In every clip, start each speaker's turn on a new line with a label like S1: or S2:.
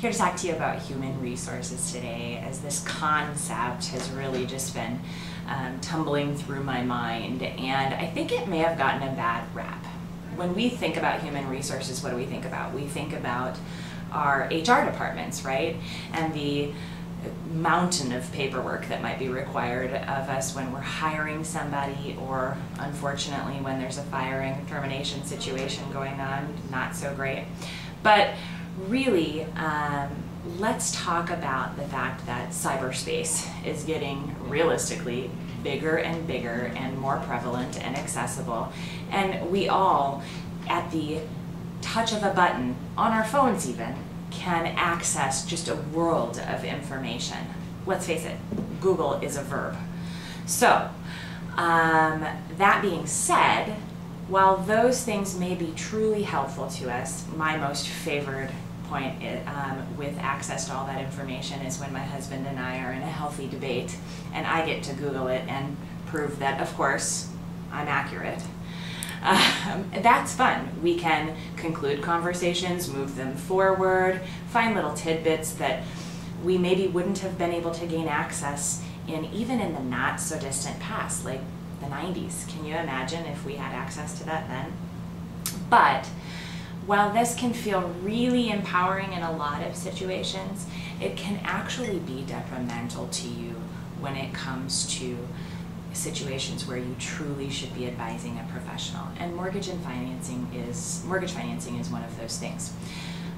S1: here to talk to you about human resources today, as this concept has really just been tumbling through my mind, and I think it may have gotten a bad rap. When we think about human resources, what do we think about? We think about our HR departments, right? And the mountain of paperwork that might be required of us when we're hiring somebody, or unfortunately when there's a firing termination situation going on. Not so great. But really, let's talk about the fact that cyberspace is getting realistically bigger and bigger and more prevalent and accessible, and we all, at the touch of a button on our phones even, can access just a world of information. Let's face it, Google is a verb. So that being said, while those things may be truly helpful to us, my most favored point with access to all that information is when my husband and I are in a healthy debate and I get to Google it and prove that, of course, I'm accurate. That's fun. We can conclude conversations, move them forward, find little tidbits that we maybe wouldn't have been able to gain access in even in the not so distant past, like the 90s. Can you imagine if we had access to that then? But while this can feel really empowering in a lot of situations, it can actually be detrimental to you when it comes to situations where you truly should be advising a professional. And mortgage financing is one of those things.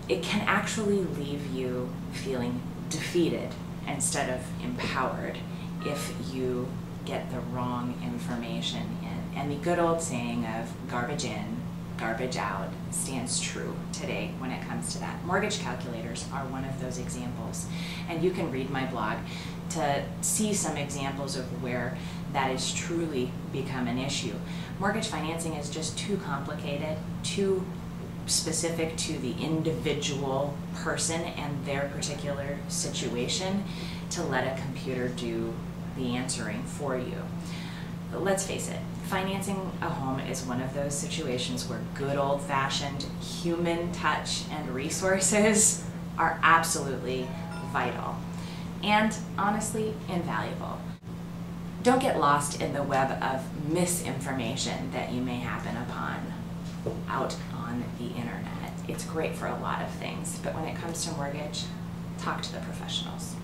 S1: It can actually leave you feeling defeated instead of empowered if you get the wrong information in. And the good old saying of garbage in, garbage out stands true today when it comes to that. Mortgage calculators are one of those examples, and you can read my blog to see some examples of where that has truly become an issue. Mortgage financing is just too complicated, too specific to the individual person and their particular situation to let a computer do the answering for you. But let's face it, financing a home is one of those situations where good old-fashioned human touch and resources are absolutely vital and honestly invaluable. Don't get lost in the web of misinformation that you may happen upon out on the internet. It's great for a lot of things, but when it comes to mortgage, talk to the professionals.